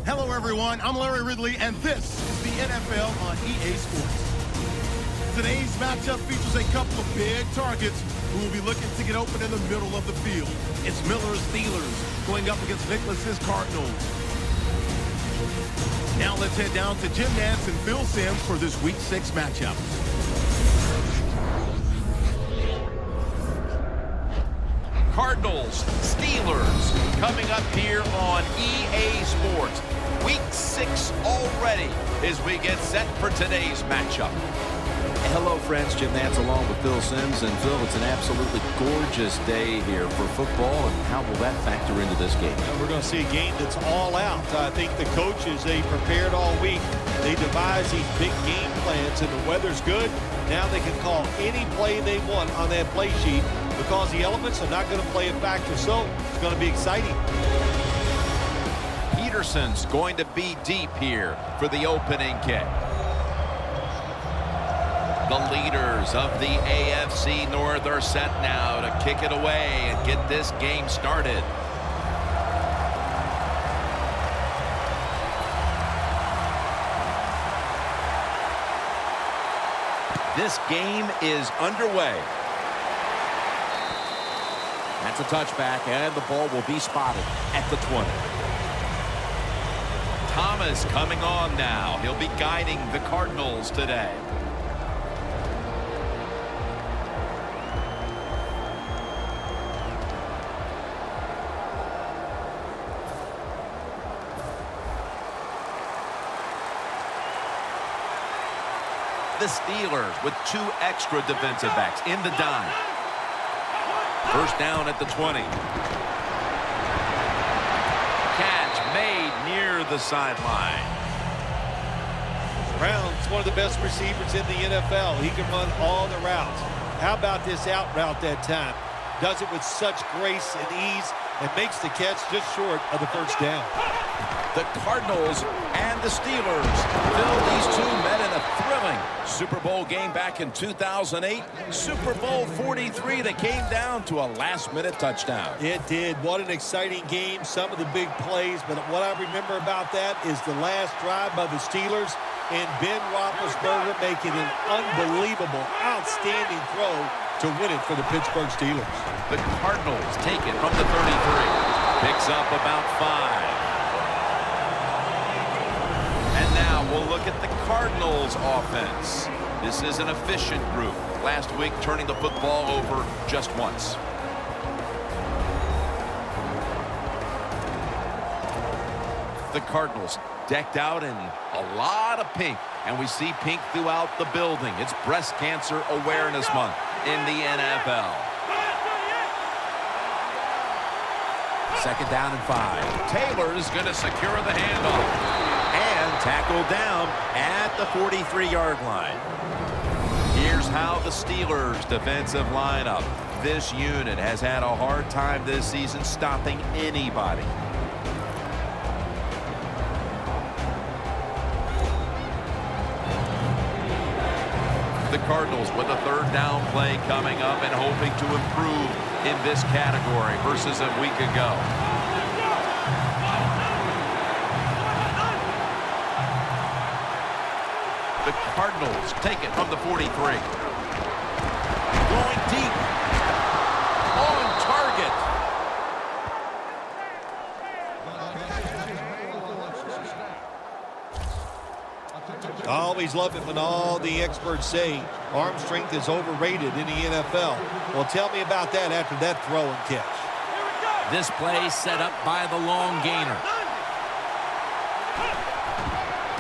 Hello, everyone. I'm Larry Ridley, and this is the NFL on EA Sports. Today's matchup features a couple of big targets who will be looking to get open in the middle of the field. It's Miller's Steelers going up against Nicholas's Cardinals. Now let's head down to Jim Nantz and Phil Simms for this Week 6 matchup. Cardinals, Steelers, coming up here on EA Sports. Week 6 already as we get set for today's matchup. Hello, friends. Jim Nantz along with Phil Simms. And Phil, it's an absolutely gorgeous day here for football. And how will that factor into this game? And we're going to see a game that's all out. I think the coaches, they prepared all week. They devised these big game plans, and the weather's good. Now they can call any play they want on that play sheet because the elements are not going to play a factor. So it's going to be exciting. Peterson's going to be deep here for the opening kick. The leaders of the AFC North are set now to kick it away and get this game started. This game is underway. That's a touchback, and the ball will be spotted at the 20. Thomas coming on now. He'll be guiding the Cardinals today. The Steelers with 2 extra defensive backs in the dime. First down at the 20. Catch made near the sideline. Brown's one of the best receivers in the NFL. He can run all the routes. How about this out route that time? Does it with such grace and ease and makes the catch just short of the first down. The Cardinals and the Steelers. Phil, these two met in a thrilling Super Bowl game back in 2008. Super Bowl 43 that came down to a last-minute touchdown. It did. What an exciting game. Some of the big plays. But what I remember about that is the last drive by the Steelers and Ben Roethlisberger making an unbelievable, outstanding throw to win it for the Pittsburgh Steelers. The Cardinals take it from the 33. Picks up about 5. And now we'll look at the Cardinals offense. This is an efficient group. Last week, turning the football over just once. The Cardinals decked out in a lot of pink, and we see pink throughout the building. It's Breast Cancer Awareness Month in the NFL. 2nd down and 5. Taylor's going to secure the handoff and tackled down at the 43-yard line. Here's how the Steelers' defensive lineup. This unit has had a hard time this season stopping anybody. The Cardinals with a 3rd down play coming up and hoping to improve in this category versus a week ago. The Cardinals take it from the 43. Going deep. On target. I always love it when all the experts say arm strength is overrated in the NFL. Well, tell me about that after that throw and catch. This play set up by the long gainer.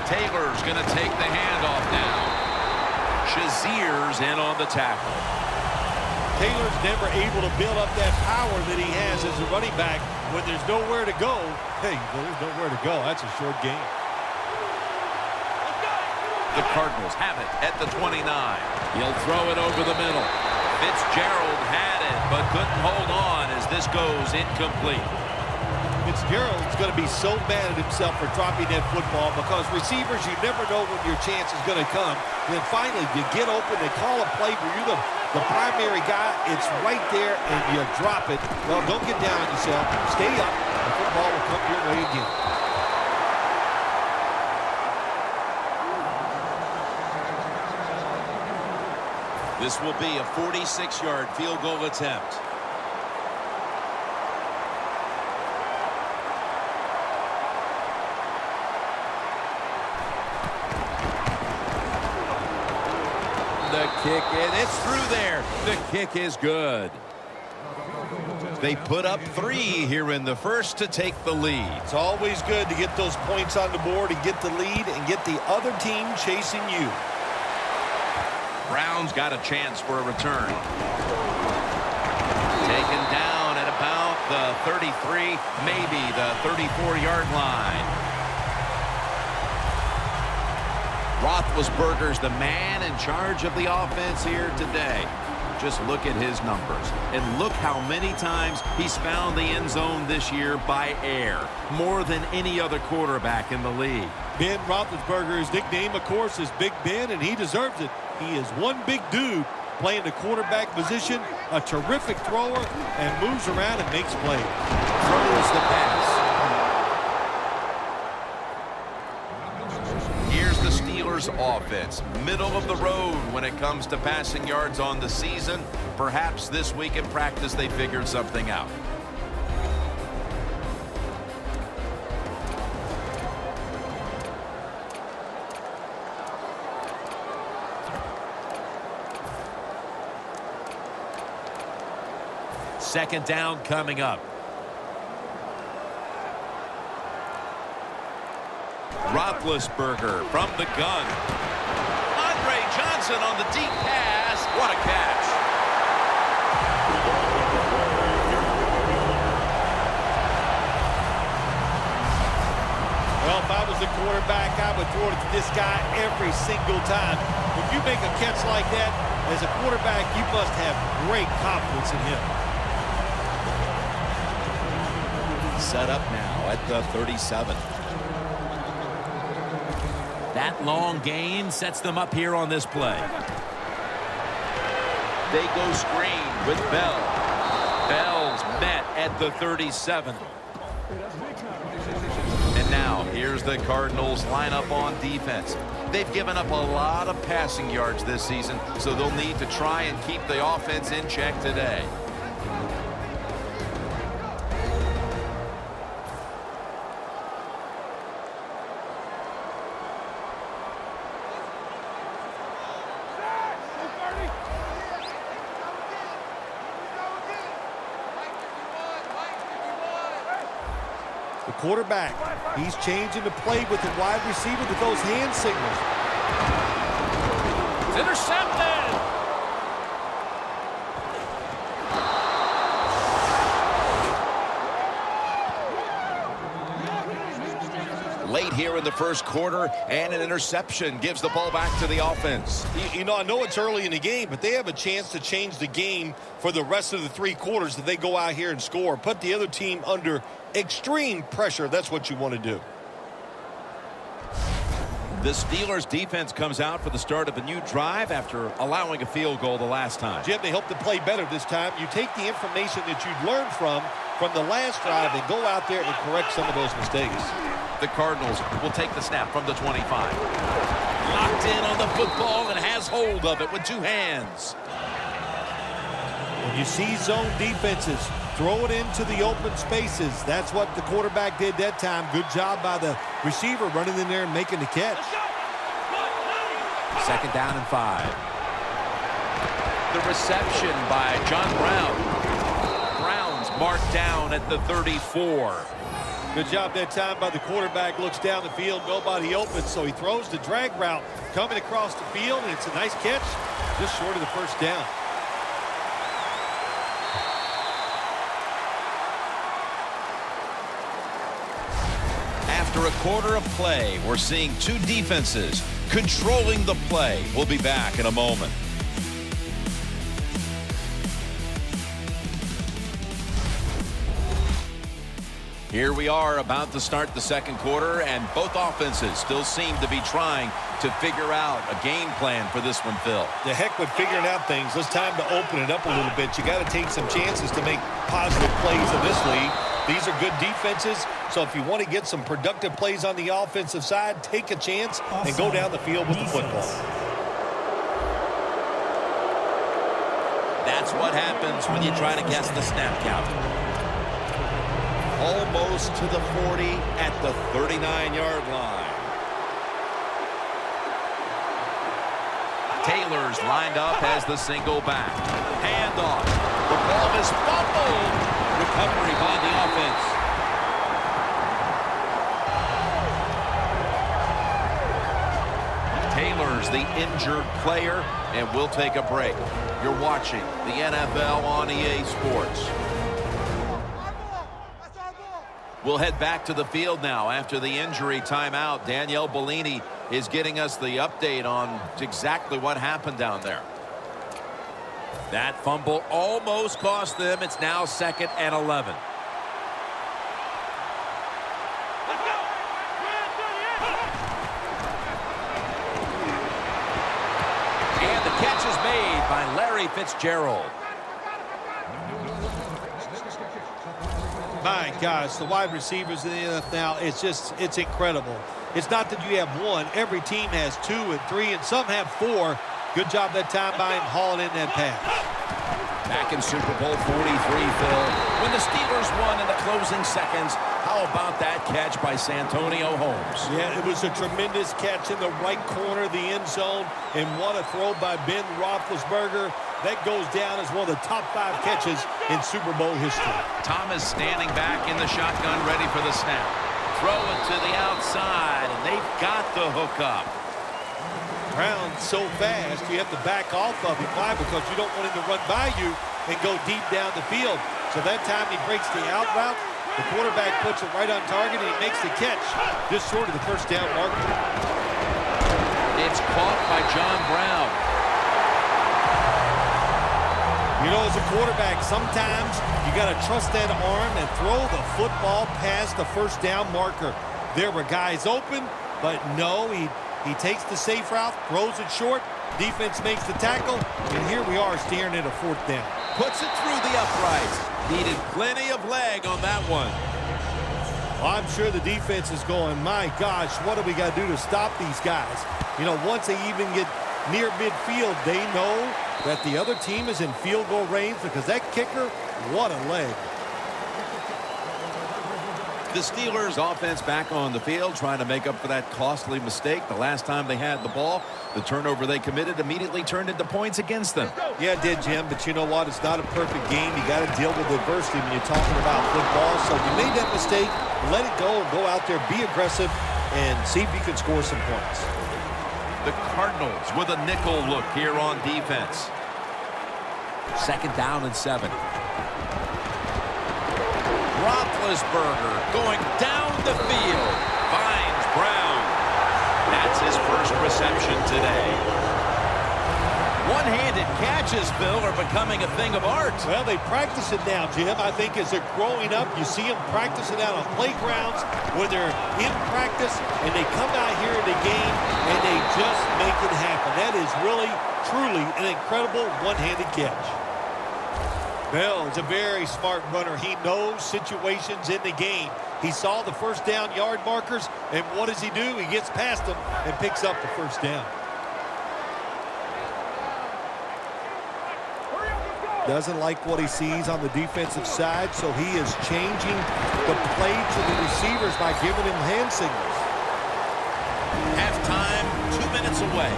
Taylor's going to take the handoff now. Shazier's in on the tackle. Taylor's never able to build up that power that he has as a running back when there's nowhere to go. Hey, there's nowhere to go. That's a short game. The Cardinals have it at the 29. He'll throw it over the middle. Fitzgerald had it, but couldn't hold on as this goes incomplete. Fitzgerald's going to be so mad at himself for dropping that football because receivers, you never know when your chance is going to come. And then finally, you get open, they call a play where you're the primary guy. It's right there, and you drop it. Well, don't get down on yourself. Stay up. The football will come your way again. This will be a 46-yard field goal attempt. The kick, and it's through there. The kick is good. They put up 3 here in the first to take the lead. It's always good to get those points on the board and get the lead and get the other team chasing you. Brown's got a chance for a return. Taken down at about the 33, maybe the 34-yard line. Roethlisberger's the man in charge of the offense here today. Just look at his numbers. And look how many times he's found the end zone this year by air. More than any other quarterback in the league. Ben Roethlisberger's nickname, of course, is Big Ben, and he deserves it. He is one big dude playing the quarterback position, a terrific thrower, and moves around and makes plays. Throws the pass. Here's the Steelers offense. Middle of the road when it comes to passing yards on the season. Perhaps this week in practice they figured something out. Second down coming up. Roethlisberger from the gun. Andre Johnson on the deep pass. What a catch. Well, if I was the quarterback, I would throw it to this guy every single time. If you make a catch like that, as a quarterback, you must have great confidence in him. Set up now at the 37. That long gain sets them up here on this play. They go screen with Bell. Bell's met at the 37. And now here's the Cardinals lineup on defense. They've given up a lot of passing yards this season, so they'll need to try and keep the offense in check today. The quarterback, he's changing the play with the wide receiver with those hand signals. It's intercepted. Late here in the first quarter, and an interception gives the ball back to the offense. You know, I know it's early in the game, but they have a chance to change the game for the rest of the 3 quarters if they go out here and score. Put the other team under extreme pressure. That's what you want to do. The Steelers defense comes out for the start of a new drive after allowing a field goal the last time. Jim, they hope to play better this time. You take the information that you'd learned from the last drive and go out there and correct some of those mistakes. The Cardinals will take the snap from the 25. Locked in on the football and has hold of it with 2 hands. When you see zone defenses, throw it into the open spaces. That's what the quarterback did that time. Good job by the receiver running in there and making the catch. 2nd down and 5. The reception by John Brown. Brown's marked down at the 34. Good job that time by the quarterback. Looks down the field, nobody open, so he throws the drag route coming across the field, and it's a nice catch just short of the first down. After a quarter of play, we're seeing 2 defenses controlling the play. We'll be back in a moment. Here we are about to start the second quarter, and both offenses still seem to be trying to figure out a game plan for this one, Phil. The heck with figuring out things. It's time to open it up a little bit. You got to take some chances to make positive plays in this league. These are good defenses, so if you want to get some productive plays on the offensive side, take a chance and go down the field with the football. That's what happens when you try to guess the snap count. Almost to the 40 at the 39-yard line. Taylor's lined up as the single back. Handoff. The ball is fumbled. Recovery by the offense. Taylor's the injured player, and we'll take a break. You're watching the NFL on EA Sports. We'll head back to the field now after the injury timeout. Danielle Bellini is getting us the update on exactly what happened down there. That fumble almost cost them. It's now 2nd and 11. And the catch is made by Larry Fitzgerald. My gosh, the wide receivers in the NFL now, it's incredible. It's not that you have one. Every team has 2 and 3, and some have 4. Good job that time by him hauling in that pass. Back in Super Bowl 43, Phil, when the Steelers won in the closing seconds, how about that catch by Santonio Holmes? Yeah, it was a tremendous catch in the right corner of the end zone, and what a throw by Ben Roethlisberger. That goes down as one of the top 5 catches in Super Bowl history. Thomas standing back in the shotgun, ready for the snap. Throw it to the outside, and they've got the hook up. Brown's so fast, you have to back off of him. Why? Because you don't want him to run by you and go deep down the field. So that time he breaks the out route. The quarterback puts it right on target, and he makes the catch just short of the first down marker. It's caught by John Brown. You know, as a quarterback, sometimes you got to trust that arm and throw the football past the first down marker. There were guys open, but no, he takes the safe route, throws it short, defense makes the tackle, and here we are staring at a 4th down. Puts it through the uprights. Needed plenty of leg on that one. Well, I'm sure the defense is going, my gosh, what do we got to do to stop these guys? You know, once they even get near midfield, they know that the other team is in field goal range because that kicker, what a leg. The Steelers offense back on the field trying to make up for that costly mistake. The last time they had the ball, the turnover they committed immediately turned into points against them. Yeah, it did, Jim, but you know what? It's not a perfect game. You got to deal with adversity when you're talking about football. So you made that mistake. let it go and go out there, be aggressive, and see if you can score some points. The Cardinals with a nickel look here on defense. 2nd down and 7. Roethlisberger going down the field. Finds Brown. That's his first reception today. One-handed catches, Bill, are becoming a thing of art. Well, they practice it now, Jim. I think as they're growing up, you see them practice it out on playgrounds when they're in practice, and they come out here in the game, and they just make it happen. That is really, truly an incredible one-handed catch. Bell is a very smart runner. He knows situations in the game. He saw the first down yard markers, and what does he do? He gets past them and picks up the first down. Doesn't like what he sees on the defensive side, so he is changing the play to the receivers by giving him hand signals. Halftime, 2 minutes away.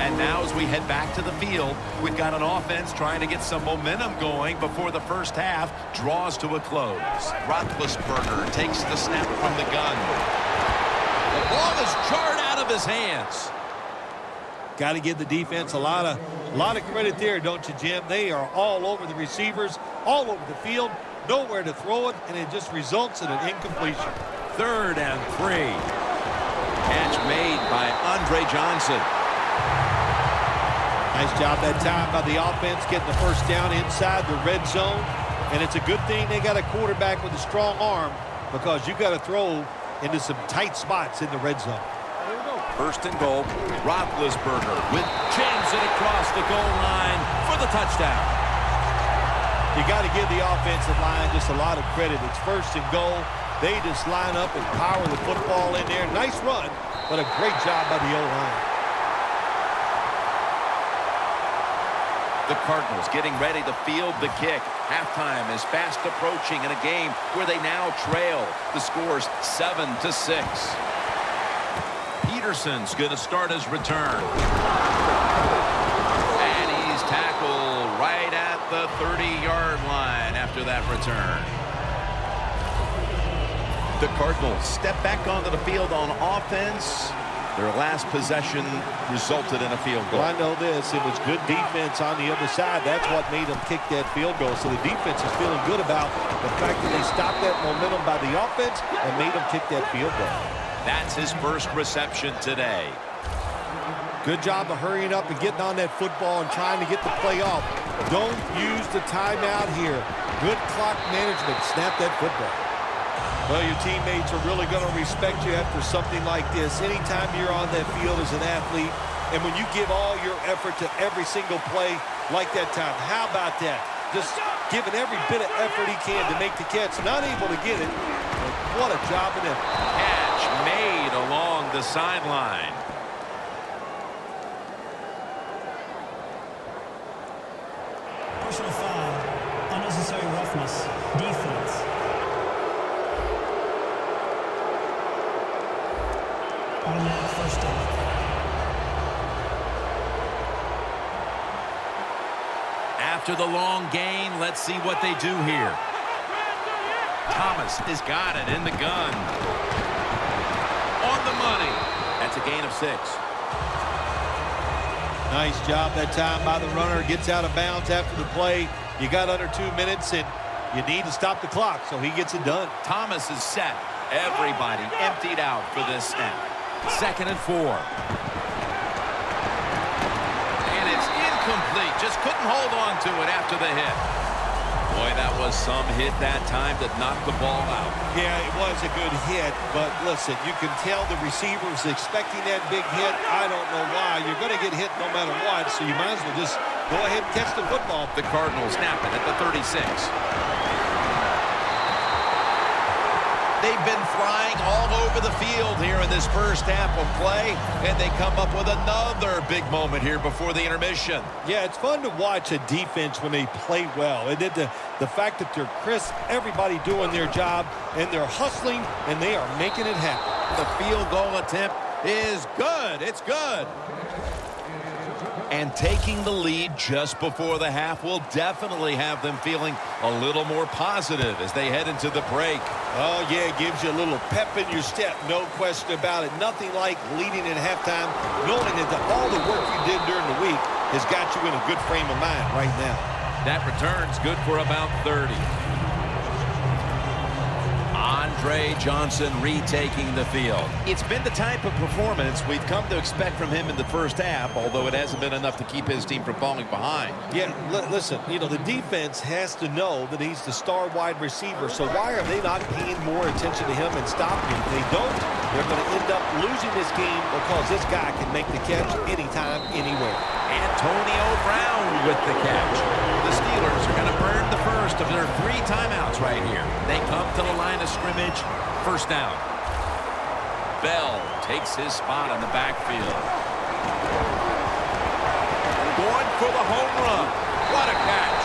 And now as we head back to the field, we've got an offense trying to get some momentum going before the first half draws to a close. Roethlisberger takes the snap from the gun. The ball is jarred out of his hands. Got to give the defense a lot of credit there, don't you, Jim? They are all over the receivers, all over the field, nowhere to throw it, and it just results in an incompletion. 3rd and 3. Catch made by Andre Johnson. Nice job that time by the offense getting the first down inside the red zone. And it's a good thing they got a quarterback with a strong arm, because you got to throw into some tight spots in the red zone. 1st and goal. Roethlisberger jams it across the goal line for the touchdown. You got to give the offensive line just a lot of credit. It's 1st and goal. They just line up and power the football in there. Nice run, but a great job by the O-line. The Cardinals getting ready to field the kick. Halftime is fast approaching in a game where they now trail. The score's 7-6. Peterson's going to start his return. And he's tackled right at the 30-yard line after that return. The Cardinals step back onto the field on offense. Their last possession resulted in a field goal. Well, I know this. It was good defense on the other side. That's what made them kick that field goal. So the defense is feeling good about the fact that they stopped that momentum by the offense and made them kick that field goal. That's his first reception today. Good job of hurrying up and getting on that football and trying to get the play off. Don't use the timeout here. Good clock management. Snap that football. Well, your teammates are really going to respect you after something like this. Anytime you're on that field as an athlete, and when you give all your effort to every single play like that time, how about that? Just giving every bit of effort he can to make the catch. Not able to get it, but what a job in it. Catch made along the sideline. Personal foul, unnecessary roughness, defense. Automatic first down. After the long gain, let's see what they do here. Thomas has got it in the gun. On the money. That's a gain of 6. Nice job that time by the runner. Gets out of bounds after the play. You got under 2 minutes, and you need to stop the clock, so he gets it done. Thomas is set. Everybody emptied out for this snap. 2nd and 4. And it's incomplete. Just couldn't hold on to it after the hit. Boy, that was some hit that time that knocked the ball out. Yeah, it was a good hit, but listen, you can tell the receiver's expecting that big hit. I don't know why. You're going to get hit no matter what, so you might as well just go ahead and catch the football. The Cardinals snap it at the 36. They've been flying all over the field here in this first half of play, and they come up with another big moment here before the intermission. Yeah, it's fun to watch a defense when they play well. And then the fact that they're crisp, everybody doing their job, and they're hustling, and they are making it happen. The field goal attempt is good. It's good. And taking the lead just before the half will definitely have them feeling a little more positive as they head into the break. Oh, yeah, it gives you a little pep in your step, no question about it. Nothing like leading at halftime, knowing that all the work you did during the week has got you in a good frame of mind right now. That return's good for about 30. Andre Johnson retaking the field. It's been the type of performance we've come to expect from him in the first half, although it hasn't been enough to keep his team from falling behind. Yeah, listen, you know, the defense has to know that he's the star wide receiver, so why are they not paying more attention to him and stopping him? If they don't, they're going to end up losing this game because this guy can make the catch anytime, anywhere. Antonio Brown with the catch. The Steelers are going to burn the first of their 3 timeouts right here. They come to the line of scrimmage, first down. Bell takes his spot in the backfield. Going for the home run. What a catch.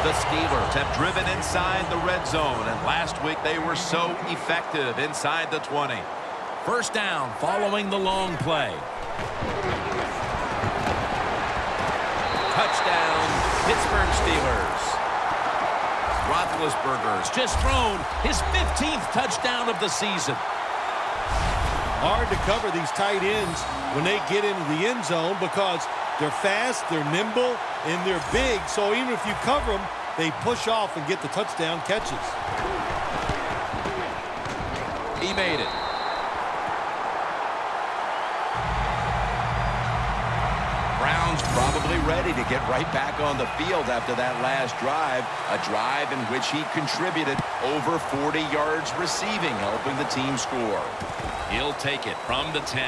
The Steelers have driven inside the red zone, and last week they were so effective inside the 20. First down following the long play. Touchdown, Pittsburgh Steelers. Roethlisberger's just thrown his 15th touchdown of the season. Hard to cover these tight ends when they get into the end zone because they're fast, they're nimble, and they're big. So even if you cover them, they push off and get the touchdown catches. He made it. Brown's probably ready to get right back on the field after that last drive, a drive in which he contributed over 40 yards receiving, helping the team score. He'll take it from the 10.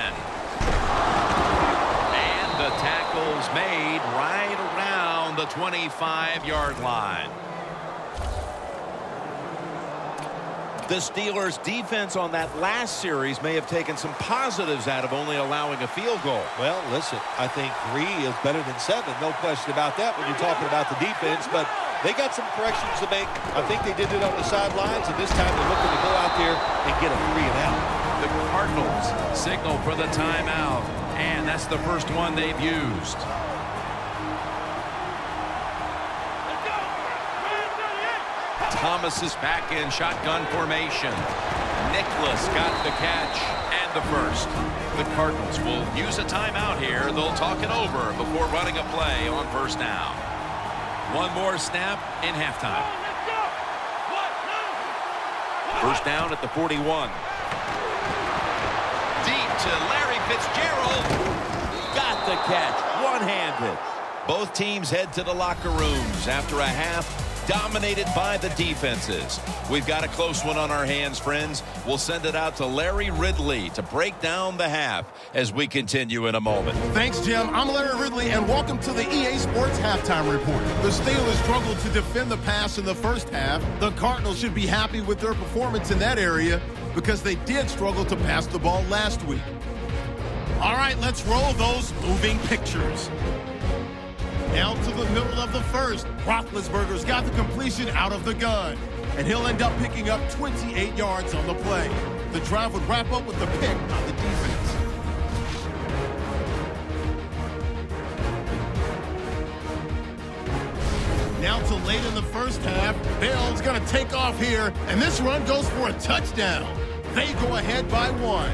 And the tackle's made right around the 25-yard line. The Steelers' defense on that last series may have taken some positives out of only allowing a field goal. Well, listen, I think 3 is better than 7. No question about that when you're talking about the defense. But they got some corrections to make. I think they did it on the sidelines, and this time they're looking to go out there and get a 3 and out. The Cardinals signal for the timeout, and that's the first one they've used. Thomas is back in shotgun formation. Nicholas got the catch and the first. The Cardinals will use a timeout here. They'll talk it over before running a play on first down. One more snap in halftime. First down at the 41. Deep to Larry Fitzgerald. Got the catch, one-handed. Both teams head to the locker rooms after a half dominated by the defenses. We've got a close one on our hands, friends. We'll send it out to Larry Ridley to break down the half as we continue in a moment. Thanks, Jim. I'm Larry Ridley, and welcome to the EA Sports Halftime Report. The Steelers struggled to defend the pass in the first half. The Cardinals should be happy with their performance in that area because they did struggle to pass the ball last week. All right, let's roll those moving pictures. Now to the middle of the first. Roethlisberger's got the completion out of the gun, and he'll end up picking up 28 yards on the play. The drive would wrap up with a pick on the defense. Now to late in the first half. Bell's going to take off here, and this run goes for a touchdown. They go ahead by 1.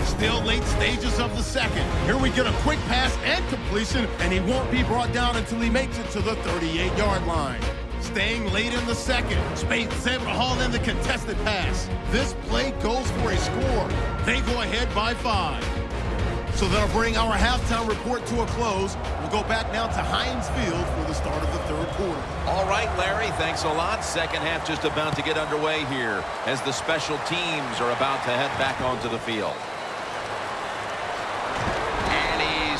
Still late stages of the second. Here we get a quick pass and completion, and he won't be brought down until he makes it to the 38-yard line. Staying late in the second, Spates is able to haul in the contested pass. This play goes for a score. They go ahead by 5. So that'll bring our halftime report to a close. We'll go back now to Heinz Field for the start of the third quarter. All right, Larry, thanks a lot. Second half just about to get underway here as the special teams are about to head back onto the field.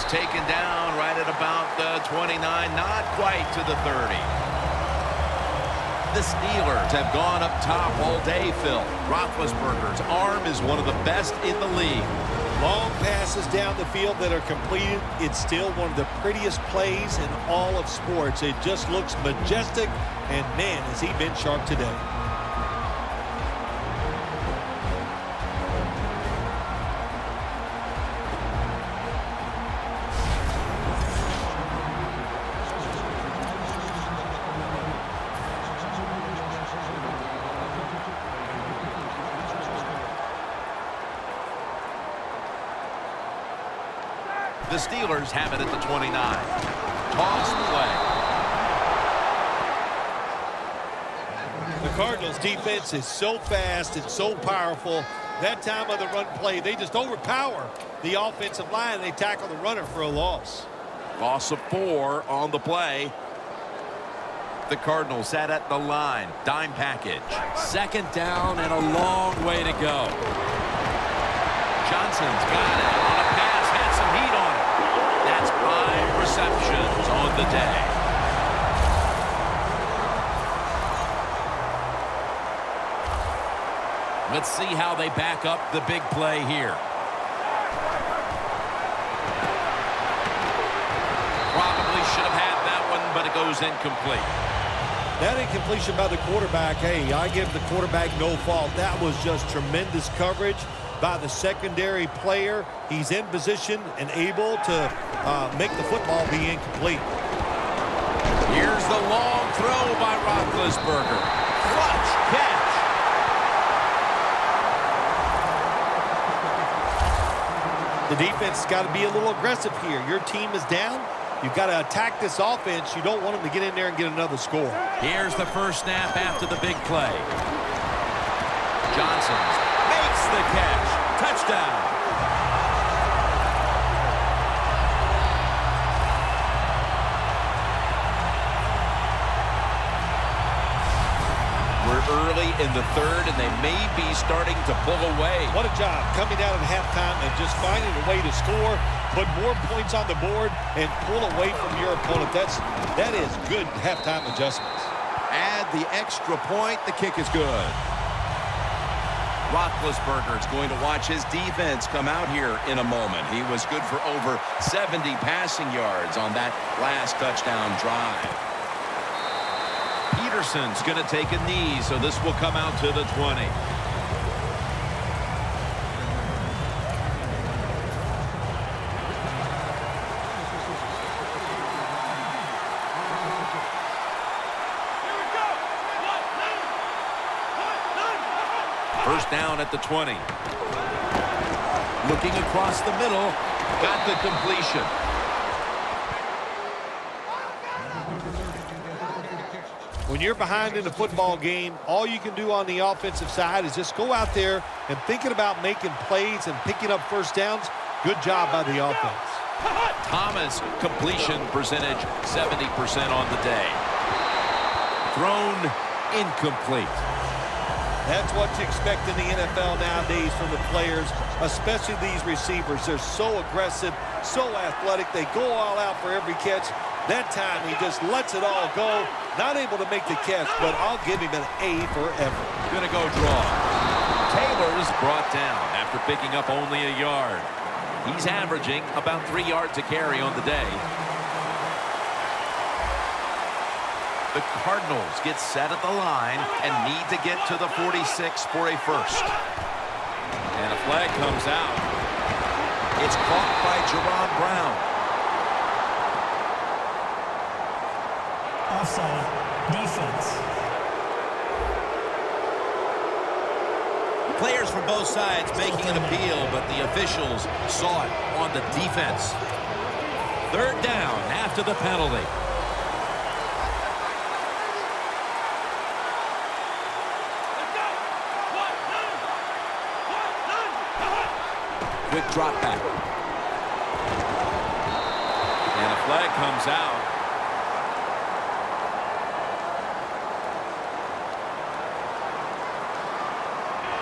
Taken down right at about the 29, not quite to the 30. The Steelers have gone up top all day, Phil. Roethlisberger's arm is one of the best in the league. Long passes down the field that are completed. It's still one of the prettiest plays in all of sports. It just looks majestic, and man, has he been sharp today. The Steelers have it at the 29. Toss play. The Cardinals defense is so fast and so powerful. That time of the run play, they just overpower the offensive line. They tackle the runner for a loss. Loss of 4 on the play. The Cardinals sat at the line. Dime package. Second down and a long way to go. Johnson's got it on a pass. Had some heat on it. That's 5 receptions on the day. Let's see how they back up the big play here. Probably should have had that one, but it goes incomplete. That incompletion by the quarterback, hey, I give the quarterback no fault. That was just tremendous coverage by the secondary player. He's in position and able to make the football be incomplete. Here's the long throw by Roethlisberger. Clutch catch. The defense has got to be a little aggressive here. Your team is down. You've got to attack this offense. You don't want them to get in there and get another score. Here's the first snap after the big play. Johnson makes the catch. Touchdown. We're early in the third, and they may be starting to pull away. What a job coming out at halftime and just finding a way to score, put more points on the board, and pull away from your opponent. That is good halftime adjustments. Add the extra point. The kick is good. Roethlisberger is going to watch his defense come out here in a moment. He was good for over 70 passing yards on that last touchdown drive. Peterson's going to take a knee, so this will come out to the 20. First down at the 20. Looking across the middle, got the completion. When you're behind in a football game, all you can do on the offensive side is just go out there and thinking about making plays and picking up first downs. Good job by the offense. Thomas, completion percentage 70% on the day. Thrown incomplete. That's what you expect in the NFL nowadays from the players, especially these receivers. They're so aggressive, so athletic. They go all out for every catch. That time he just lets it all go. Not able to make the catch, but I'll give him an A for effort. Gonna go draw. Taylor's brought down after picking up only a yard. He's averaging about 3 yards a carry on the day. The Cardinals get set at the line and need to get to the 46 for a first. And a flag comes out. It's caught by Jerron Brown. Offside. Defense. Players from both sides making an appeal, but the officials saw it on the defense. Third down after the penalty. Quick drop back. And a flag comes out.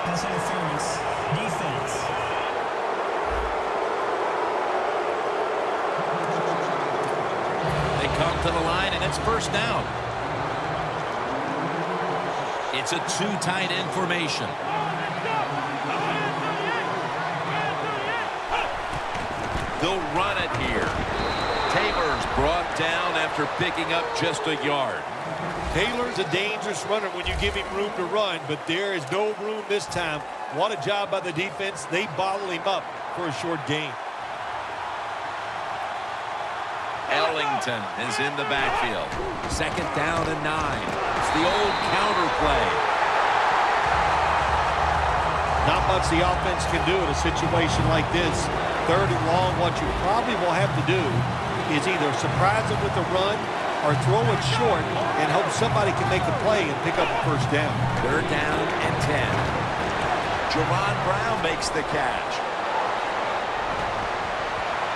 Pass interference. Defense. They come to the line, and it's first down. It's a too tight end formation. They'll run it here. Taylor's brought down after picking up just a yard. Taylor's a dangerous runner when you give him room to run, but there is no room this time. What a job by the defense. They bottle him up for a short gain. Ellington is in the backfield. Second down and 9. It's the old counter play. Not much the offense can do in a situation like this. 3rd and long, what you probably will have to do is either surprise them with a run or throw it short and hope somebody can make a play and pick up a first down. 3rd down and 10. Jerron Brown makes the catch.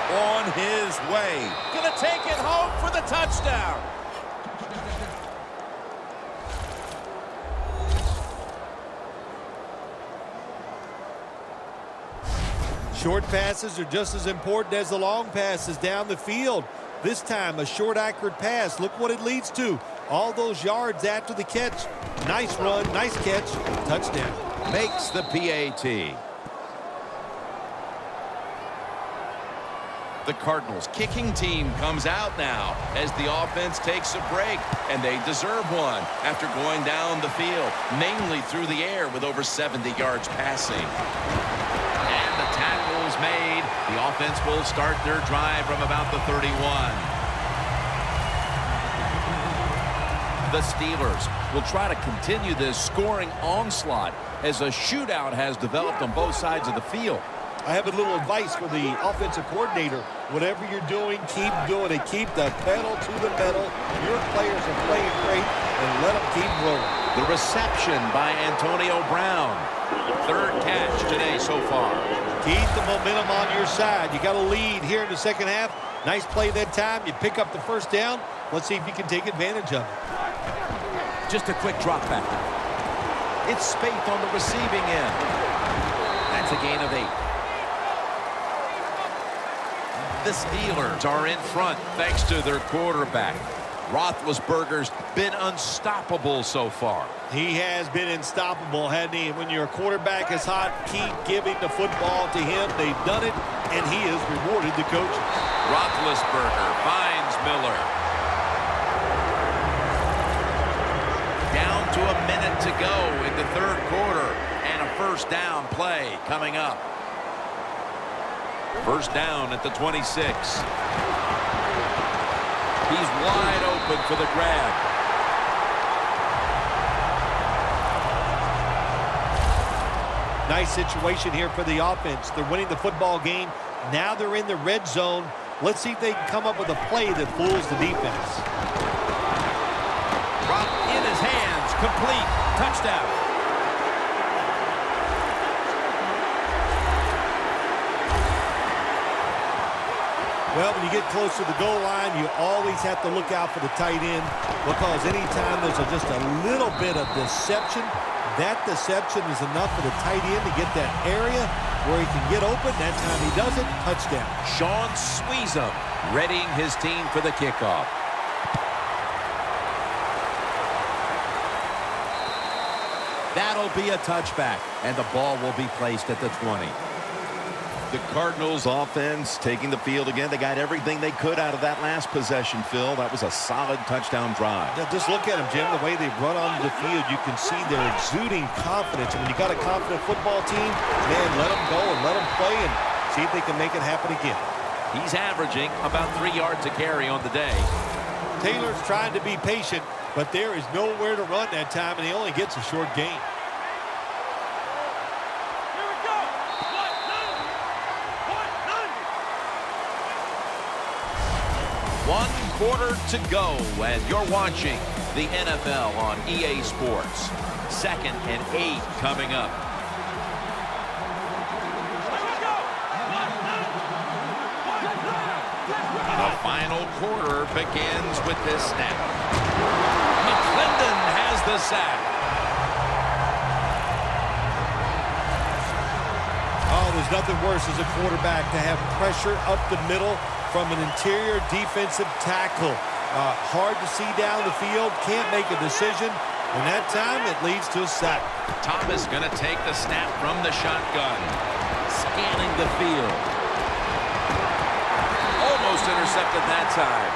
On his way. Gonna take it home for the touchdown. Short passes are just as important as the long passes down the field. This time, a short, accurate pass. Look what it leads to. All those yards after the catch. Nice run, nice catch, touchdown. Makes the PAT. The Cardinals kicking team comes out now as the offense takes a break, and they deserve one after going down the field, mainly through the air with over 70 yards passing. And the tackle's made. The offense will start their drive from about the 31. The Steelers will try to continue this scoring onslaught as a shootout has developed on both sides of the field. I have a little advice for the offensive coordinator. Whatever you're doing, keep doing it. Keep the pedal to the metal. Your players are playing great, and let them keep rolling. The reception by Antonio Brown. 3rd catch today so far. Keep the momentum on your side. You got a lead here in the second half. Nice play that time. You pick up the first down. Let's see if you can take advantage of it. Just a quick drop back. It's Spaeth on the receiving end. That's a gain of 8. The Steelers are in front thanks to their quarterback. Roethlisberger's been unstoppable so far. He has been unstoppable, hasn't he? When your quarterback is hot, keep giving the football to him. They've done it, and he has rewarded the coaches. Roethlisberger finds Miller. Down to a minute to go in the 3rd quarter, and a first down play coming up. First down at the 26. He's wide open for the grab. Nice situation here for the offense. They're winning the football game. Now they're in the red zone. Let's see if they can come up with a play that fools the defense. Rock in his hands. Complete. Touchdown. Well, when you get close to the goal line, you always have to look out for the tight end, because anytime there's just a little bit of deception, that deception is enough for the tight end to get that area where he can get open. That time he does it, touchdown. Sean Sweezum readying his team for the kickoff. That'll be a touchback, and the ball will be placed at the 20. The Cardinals offense taking the field again. They got everything they could out of that last possession, Phil. That was a solid touchdown drive. Yeah, just look at them, Jim. The way they run onto the field, you can see they're exuding confidence. And when you got a confident football team, man, let them go and let them play and see if they can make it happen again. He's averaging about 3 yards a carry on the day. Taylor's trying to be patient, but there is nowhere to run that time, and he only gets a short gain. One quarter to go, and you're watching the NFL on EA Sports. 2nd and 8 coming up. The final quarter begins with this snap. McClendon has the sack. Oh, there's nothing worse as a quarterback to have pressure up the middle from an interior defensive tackle. Hard to see down the field, can't make a decision, and that time it leads to a sack. Thomas going to take the snap from the shotgun. Scanning the field. Almost intercepted that time.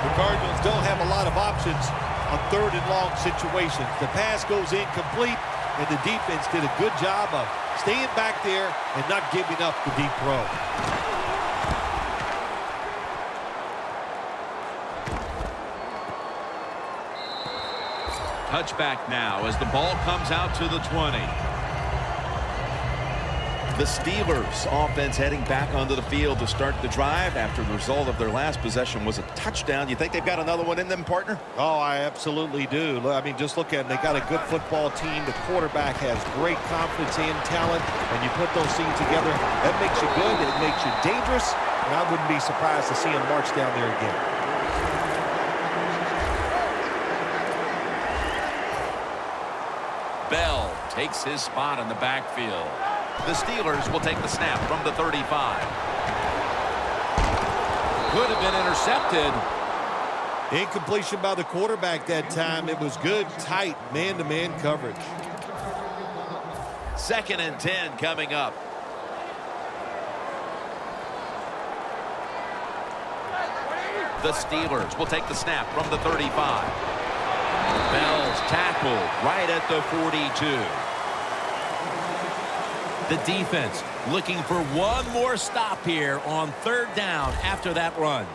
The Cardinals don't have a lot of options on 3rd and long situations. The pass goes incomplete, and the defense did a good job of staying back there and not giving up the deep throw. touchback now as the ball comes out to the 20. The Steelers offense heading back onto the field to start the drive after the result of their last possession was a touchdown. You think they've got another one in them, partner? Oh, I absolutely do. I mean, just look at them. They got a good football team. The quarterback has great confidence and talent. When you put those things together, that makes you good. It makes you dangerous. And I wouldn't be surprised to see him march down there again. Bell takes his spot in the backfield. The Steelers will take the snap from the 35. Could have been intercepted. Incompletion by the quarterback that time. It was good, tight, man-to-man coverage. 2nd and 10 coming up. The Steelers will take the snap from the 35. Bell's tackled right at the 42. The defense looking for one more stop here on 3rd down after that run.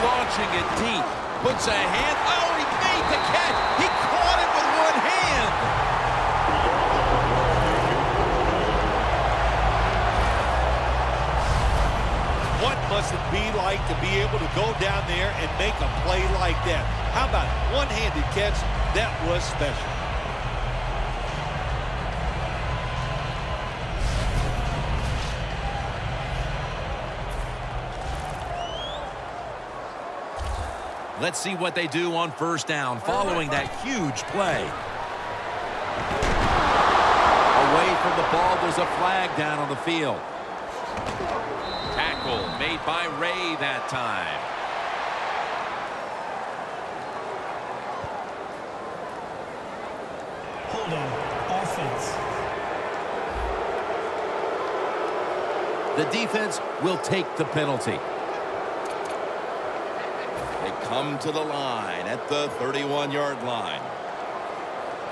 Launching it deep. Puts a hand. Oh, he made the catch. He caught it with one hand. What must it be like to be able to go down there and make a play like that? How about one-handed catch? That was special. Let's see what they do on 1st down following that huge play. Away from the ball, there's a flag down on the field. Tackle made by Ray that time. Holding. Offense. The defense will take the penalty. They come to the line at the 31-yard line.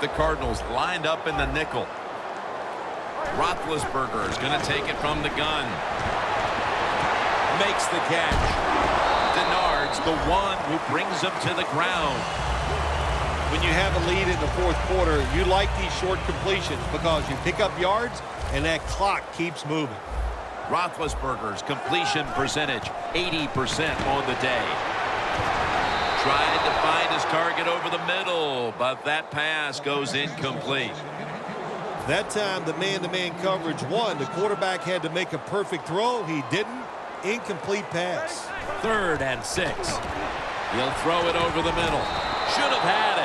The Cardinals lined up in the nickel. Roethlisberger is going to take it from the gun. Makes the catch. Denard's the one who brings him to the ground. When you have a lead in the 4th quarter, you like these short completions because you pick up yards and that clock keeps moving. Roethlisberger's completion percentage, 80% on the day. Trying to find his target over the middle, but that pass goes incomplete. That time, the man-to-man coverage won. The quarterback had to make a perfect throw. He didn't. Incomplete pass. 3rd and 6. He'll throw it over the middle. Should have had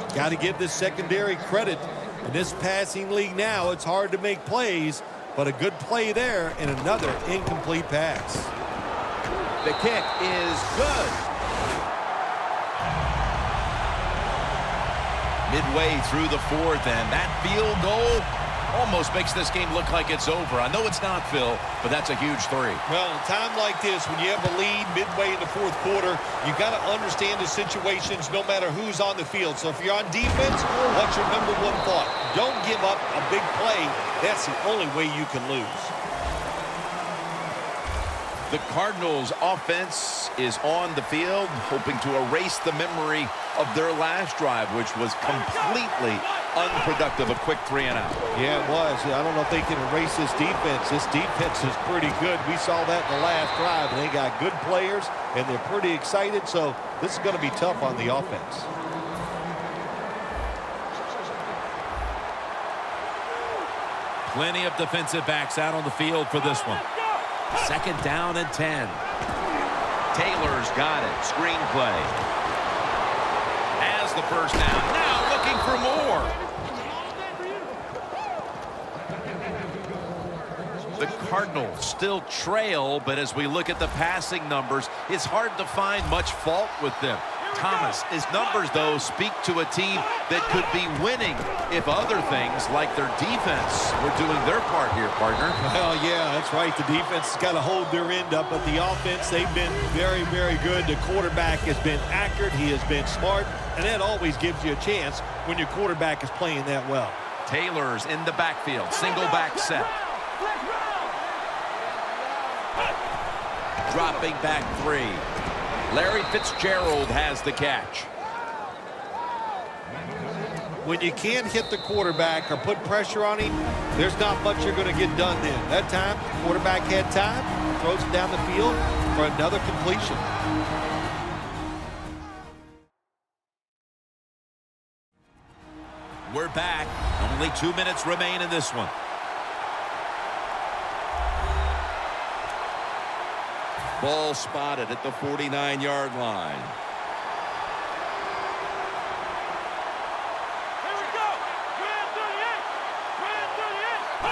it. Got to give this secondary credit. In this passing league now, it's hard to make plays, but a good play there and another incomplete pass. The kick is good. Midway through the 4th, and that field goal almost makes this game look like it's over. I know it's not, Phil, but that's a huge 3. Well, in a time like this, when you have a lead midway in the 4th quarter, you got to understand the situations no matter who's on the field. So if you're on defense, what's your #1 thought? Don't give up a big play. That's the only way you can lose. The Cardinals offense is on the field, hoping to erase the memory of their last drive, which was completely unproductive. A quick 3 and out. Yeah, it was. I don't know if they can erase this defense. This defense is pretty good. We saw that in the last drive, and they got good players, and they're pretty excited, so this is going to be tough on the offense. Plenty of defensive backs out on the field for this one. 2nd down and 10. Taylor's got it. Screen play. Has the 1st down. Now looking for more. The Cardinals still trail, but as we look at the passing numbers, it's hard to find much fault with them. Thomas, his numbers, though, speak to a team that could be winning if other things like their defense were doing their part here, partner. Well, yeah, that's right. The defense has got to hold their end up, but the offense, they've been very, very good. The quarterback has been accurate. He has been smart, and that always gives you a chance when your quarterback is playing that well. Taylor's in the backfield. Single back set. dropping back 3. Larry Fitzgerald has the catch. When you can't hit the quarterback or put pressure on him, there's not much you're going to get done then. That time, the quarterback had time, throws it down the field for another completion. We're back. Only 2 minutes remain in this one. Ball spotted at the 49-yard line.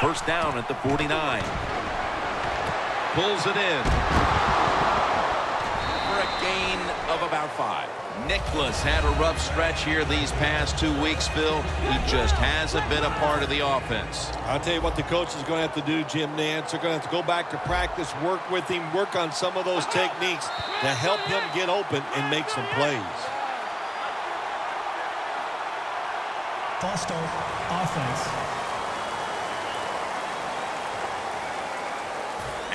First down at the 49. Pulls it in. For a gain of about 5. Nicholas had a rough stretch here these past 2 weeks, Phil. He just hasn't been a part of the offense. I'll tell you what the coach is going to have to do, Jim Nantz. They're going to have to go back to practice, work with him, work on some of those techniques to help him get open and make some plays. False start, offense.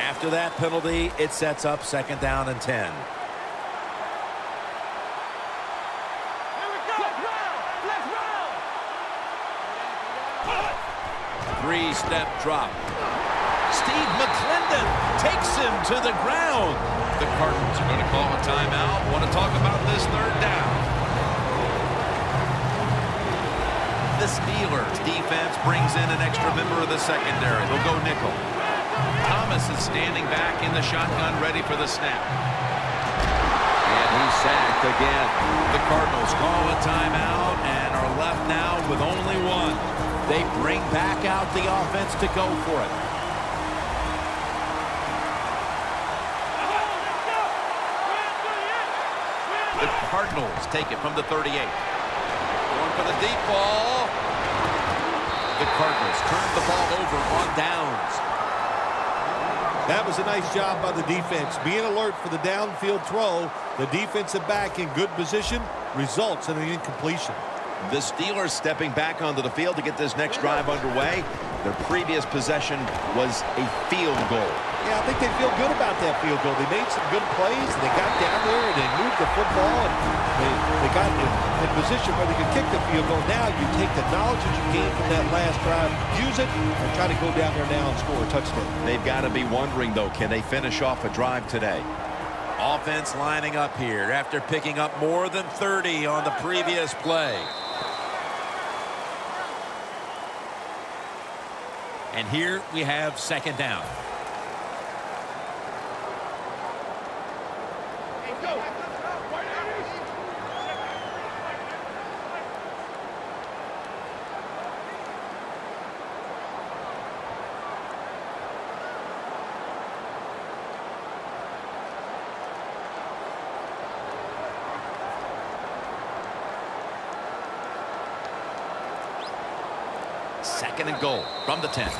After that penalty, it sets up 2nd down and 10. Three-step drop. Steve McClendon takes him to the ground. The Cardinals are going to call a timeout. Want to talk about this 3rd down. The Steelers defense brings in an extra member of the secondary. They'll go nickel. Thomas is standing back in the shotgun, ready for the snap. And he's sacked again. The Cardinals call a timeout and are left now with only 1. They bring back out the offense to go for it. The Cardinals take it from the 38. Going for the deep ball. The Cardinals turn the ball over on downs. That was a nice job by the defense. Being alert for the downfield throw, the defensive back in good position results in an incompletion. The Steelers stepping back onto the field to get this next drive underway. Their previous possession was a field goal. Yeah, I think they feel good about that field goal. They made some good plays, and they got down there, and they moved the football, and they got in position where they could kick the field goal. Now you take the knowledge that you gained from that last drive, use it, and try to go down there now and score a touchdown. They've got to be wondering, though, can they finish off a drive today? Offense lining up here after picking up more than 30 on the previous play. And here we have 2nd down. Second and goal from the 10.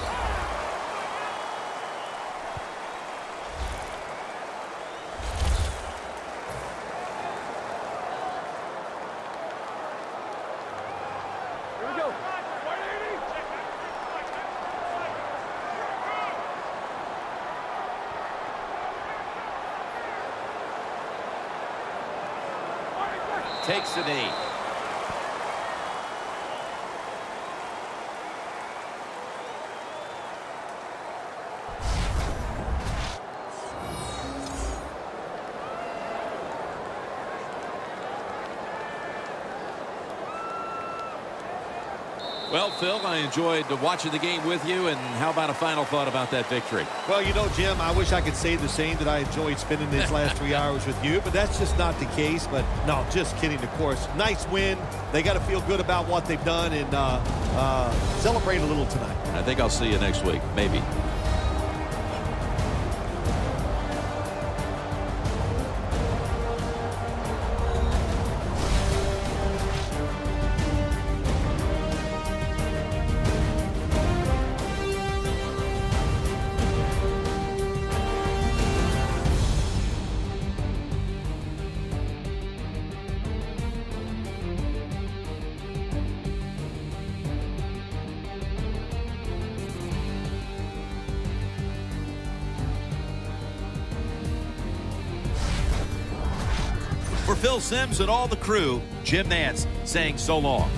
Takes the knee. Well, Phil, I enjoyed watching the game with you, and how about a final thought about that victory? Well, you know, Jim, I wish I could say the same, that I enjoyed spending these last 3 hours with you, but that's just not the case. But no, just kidding, of course. Nice win. They got to feel good about what they've done and celebrate a little tonight. I think I'll see you next week, maybe. For Phil Simms and all the crew, Jim Nantz saying so long.